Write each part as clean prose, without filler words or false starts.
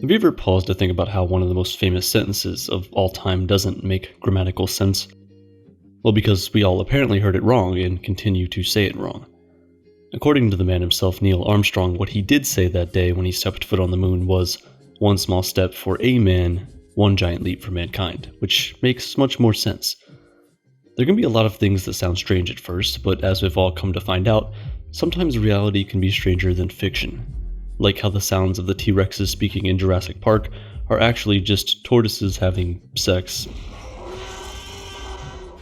Have you ever paused to think about how one of the most famous sentences of all time doesn't make grammatical sense? Well, because we all apparently heard it wrong and continue to say it wrong. According to the man himself, Neil Armstrong, what he did say that day when he stepped foot on the moon was, "One small step for a man, one giant leap for mankind," which makes much more sense. There can be a lot of things that sound strange at first, but as we've all come to find out, sometimes reality can be stranger than fiction. Like how the sounds of the T-Rexes speaking in Jurassic Park are actually just tortoises having sex,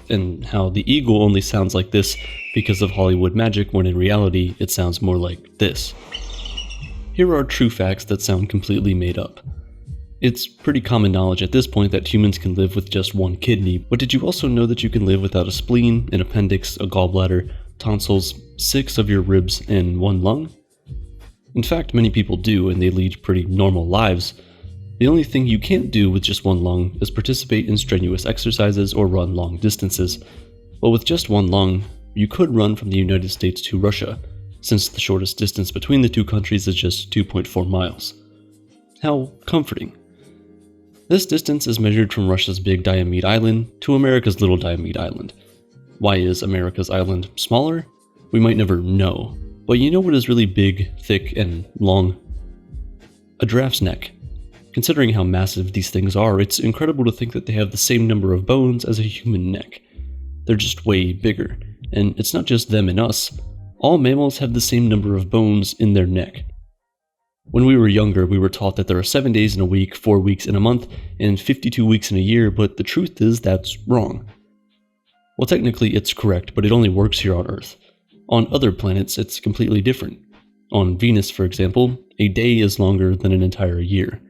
and how the eagle only sounds like this because of Hollywood magic when in reality it sounds more like this. Here are true facts that sound completely made up. It's pretty common knowledge at this point that humans can live with just one kidney, but did you also know that you can live without a spleen, an appendix, a gallbladder, tonsils, 6 of your ribs, and 1 lung? In fact, many people do, and they lead pretty normal lives. The only thing you can't do with just 1 lung is participate in strenuous exercises or run long distances. But with just 1 lung, you could run from the United States to Russia, since the shortest distance between the two countries is just 2.4 miles. How comforting. This distance is measured from Russia's Big Diomede Island to America's Little Diomede Island. Why is America's island smaller? We might never know. But you know what is really big, thick, and long? A giraffe's neck. Considering how massive these things are, it's incredible to think that they have the same number of bones as a human neck. They're just way bigger. And it's not just them and us. All mammals have the same number of bones in their neck. When we were younger, we were taught that there are 7 days in a week, 4 weeks in a month, and 52 weeks in a year, but the truth is that's wrong. Well, technically it's correct, but it only works here on Earth. On other planets, it's completely different. On Venus, for example, a day is longer than an entire year.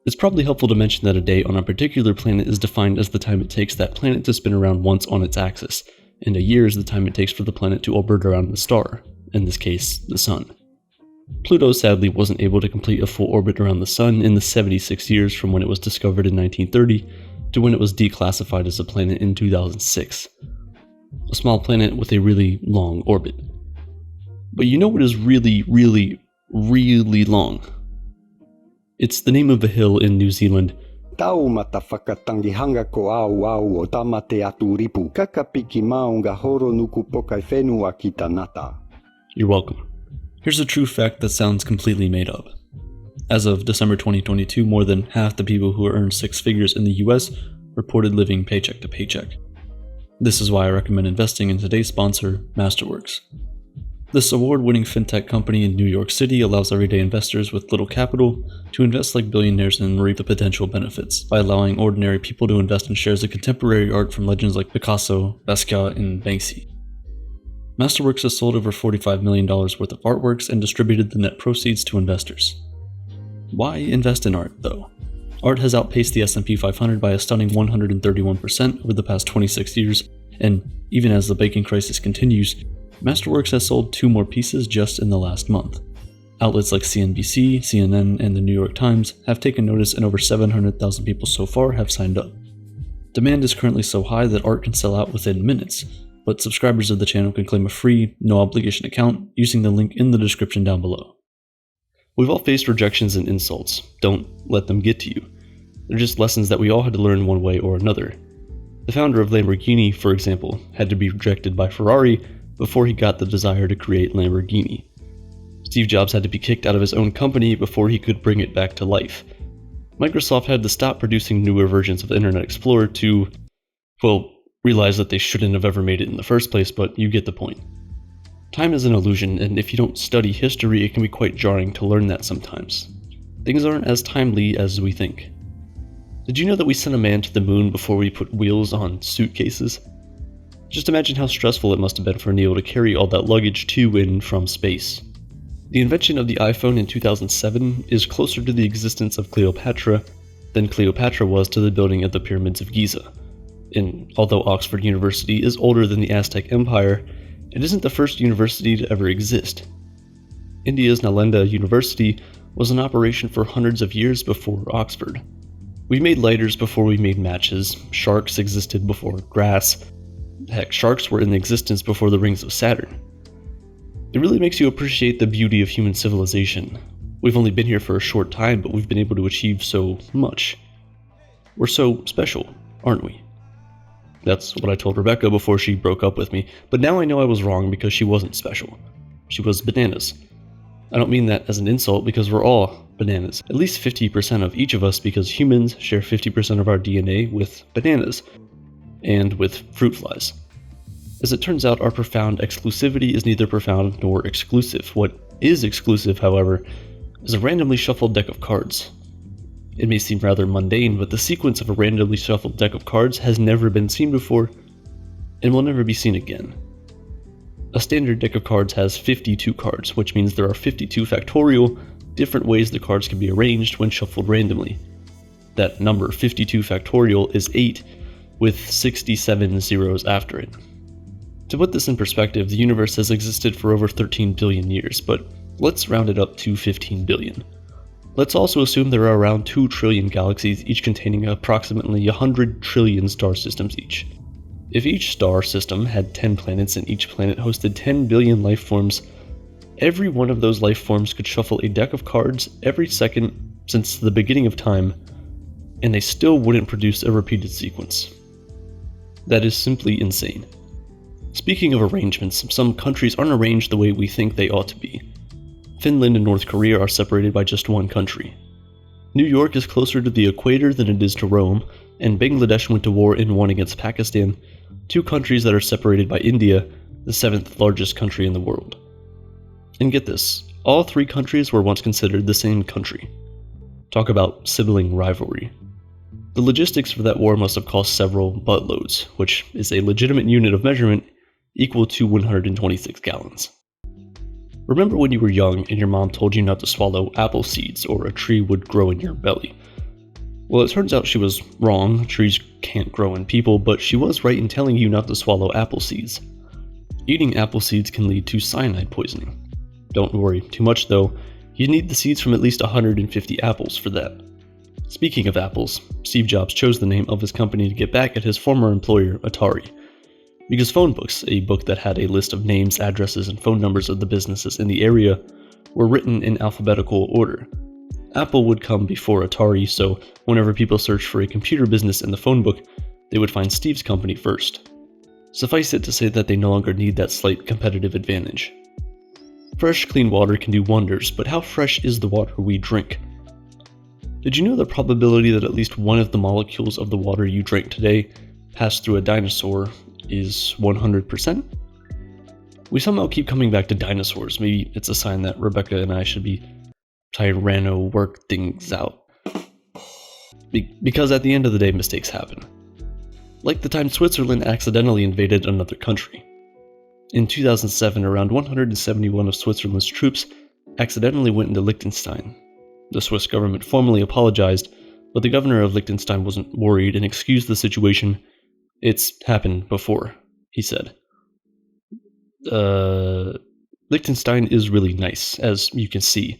It's probably helpful to mention that a day on a particular planet is defined as the time it takes that planet to spin around once on its axis, and a year is the time it takes for the planet to orbit around the star, in this case, the Sun. Pluto sadly wasn't able to complete a full orbit around the Sun in the 76 years from when it was discovered in 1930 to when it was declassified as a planet in 2006. A small planet with a really long orbit. But you know what is really, really, really long? It's the name of a hill in New Zealand. Tau matawhakatangihanga ko au au o tamate atu ripu. Kakapiki maunga horo nuku pokai whenua ki tanata. You're welcome. Here's a true fact that sounds completely made up. As of December 2022, more than half the people who earn 6 figures in the US reported living paycheck to paycheck. This is why I recommend investing in today's sponsor, Masterworks. This award-winning fintech company in New York City allows everyday investors with little capital to invest like billionaires and reap the potential benefits by allowing ordinary people to invest in shares of contemporary art from legends like Picasso, Basquiat, and Banksy. Masterworks has sold over $45 million worth of artworks and distributed the net proceeds to investors. Why invest in art, though? Art has outpaced the S&P 500 by a stunning 131% over the past 26 years, and even as the banking crisis continues, Masterworks has sold 2 more pieces just in the last month. Outlets like CNBC, CNN, and the New York Times have taken notice, and over 700,000 people so far have signed up. Demand is currently so high that art can sell out within minutes, but subscribers of the channel can claim a free, no-obligation account using the link in the description down below. We've all faced rejections and insults. Don't let them get to you. They're just lessons that we all had to learn one way or another. The founder of Lamborghini, for example, had to be rejected by Ferrari before he got the desire to create Lamborghini. Steve Jobs had to be kicked out of his own company before he could bring it back to life. Microsoft had to stop producing newer versions of the Internet Explorer to, well, realize that they shouldn't have ever made it in the first place, but you get the point. Time is an illusion, and if you don't study history, it can be quite jarring to learn that sometimes. Things aren't as timely as we think. Did you know that we sent a man to the moon before we put wheels on suitcases? Just imagine how stressful it must have been for Neil to carry all that luggage to and from space. The invention of the iPhone in 2007 is closer to the existence of Cleopatra than Cleopatra was to the building of the pyramids of Giza. And although Oxford University is older than the Aztec Empire, it isn't the first university to ever exist. India's Nalanda University was in operation for hundreds of years before Oxford. We made lighters before we made matches, sharks existed before grass. Heck, sharks were in existence before the rings of Saturn. It really makes you appreciate the beauty of human civilization. We've only been here for a short time, but we've been able to achieve so much. We're so special, aren't we? That's what I told Rebecca before she broke up with me, but now I know I was wrong because she wasn't special. She was bananas. I don't mean that as an insult because we're all bananas. At least 50% of each of us because humans share 50% of our DNA with bananas and with fruit flies. As it turns out, our profound exclusivity is neither profound nor exclusive. What is exclusive, however, is a randomly shuffled deck of cards. It may seem rather mundane, but the sequence of a randomly shuffled deck of cards has never been seen before and will never be seen again. A standard deck of cards has 52 cards, which means there are 52 factorial different ways the cards can be arranged when shuffled randomly. That number, 52 factorial, is 8 with 67 zeros after it. To put this in perspective, the universe has existed for over 13 billion years, but let's round it up to 15 billion. Let's also assume there are around 2 trillion galaxies, each containing approximately 100 trillion star systems each. If each star system had 10 planets and each planet hosted 10 billion life forms, every one of those life forms could shuffle a deck of cards every second since the beginning of time, and they still wouldn't produce a repeated sequence. That is simply insane. Speaking of arrangements, some countries aren't arranged the way we think they ought to be. Finland and North Korea are separated by just one country. New York is closer to the equator than it is to Rome, and Bangladesh went to war and won against Pakistan, 2 countries that are separated by India, the 7th largest country in the world. And get this, all 3 countries were once considered the same country. Talk about sibling rivalry. The logistics for that war must have cost several buttloads, which is a legitimate unit of measurement equal to 126 gallons. Remember when you were young and your mom told you not to swallow apple seeds or a tree would grow in your belly? Well, it turns out she was wrong. Trees can't grow in people, but she was right in telling you not to swallow apple seeds. Eating apple seeds can lead to cyanide poisoning. Don't worry too much though, you need the seeds from at least 150 apples for that. Speaking of apples, Steve Jobs chose the name of his company to get back at his former employer, Atari. Because phone books, a book that had a list of names, addresses, and phone numbers of the businesses in the area, were written in alphabetical order. Apple would come before Atari, so whenever people searched for a computer business in the phone book, they would find Steve's company first. Suffice it to say that they no longer need that slight competitive advantage. Fresh, clean water can do wonders, but how fresh is the water we drink? Did you know the probability that at least one of the molecules of the water you drank today passed through a dinosaur is 100%? We somehow keep coming back to dinosaurs. Maybe it's a sign that Rebecca and I should be tyranno work things out. Because at the end of the day, mistakes happen. Like the time Switzerland accidentally invaded another country. In 2007, around 171 of Switzerland's troops accidentally went into Liechtenstein. The Swiss government formally apologized, but the governor of Liechtenstein wasn't worried and excused the situation. "It's happened before," he said. Liechtenstein is really nice, as you can see.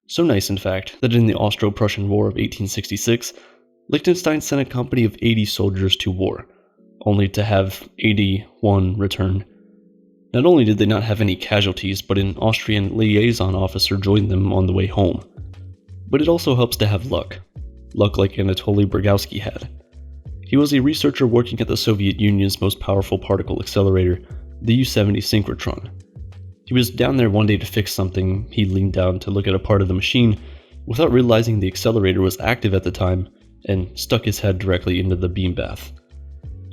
So nice, in fact, that in the Austro-Prussian War of 1866, Liechtenstein sent a company of 80 soldiers to war, only to have 81 return. Not only did they not have any casualties, but an Austrian liaison officer joined them on the way home. But it also helps to have luck. Luck like Anatoly Brogowski had. He was a researcher working at the Soviet Union's most powerful particle accelerator, the U-70 synchrotron. He was down there one day to fix something. He leaned down to look at a part of the machine without realizing the accelerator was active at the time and stuck his head directly into the beam bath.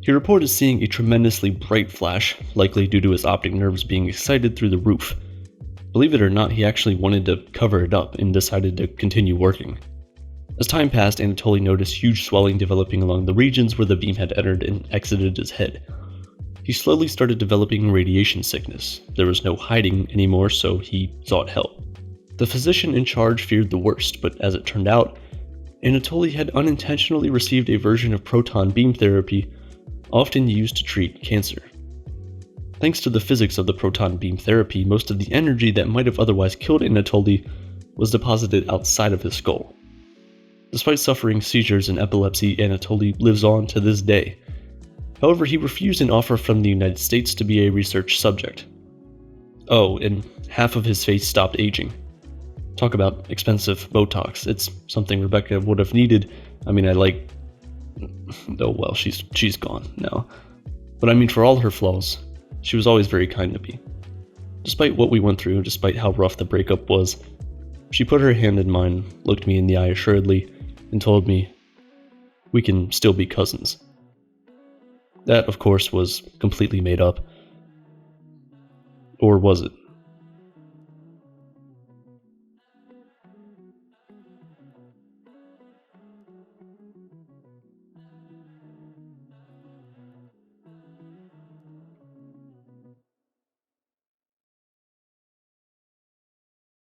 He reported seeing a tremendously bright flash, likely due to his optic nerves being excited through the roof. Believe it or not, he actually wanted to cover it up and decided to continue working. As time passed, Anatoly noticed huge swelling developing along the regions where the beam had entered and exited his head. He slowly started developing radiation sickness. There was no hiding anymore, so he sought help. The physician in charge feared the worst, but as it turned out, Anatoly had unintentionally received a version of proton beam therapy often used to treat cancer. Thanks to the physics of the proton beam therapy, most of the energy that might have otherwise killed Anatoly was deposited outside of his skull. Despite suffering seizures and epilepsy, Anatoly lives on to this day. However, he refused an offer from the United States to be a research subject. Oh, and half of his face stopped aging. Talk about expensive Botox. It's something Rebecca would have needed. I mean, oh well, she's gone now. But I mean, for all her flaws, she was always very kind to me. Despite what we went through, despite how rough the breakup was, she put her hand in mine, looked me in the eye assuredly, and told me, "We can still be cousins." That, of course, was completely made up. Or was it?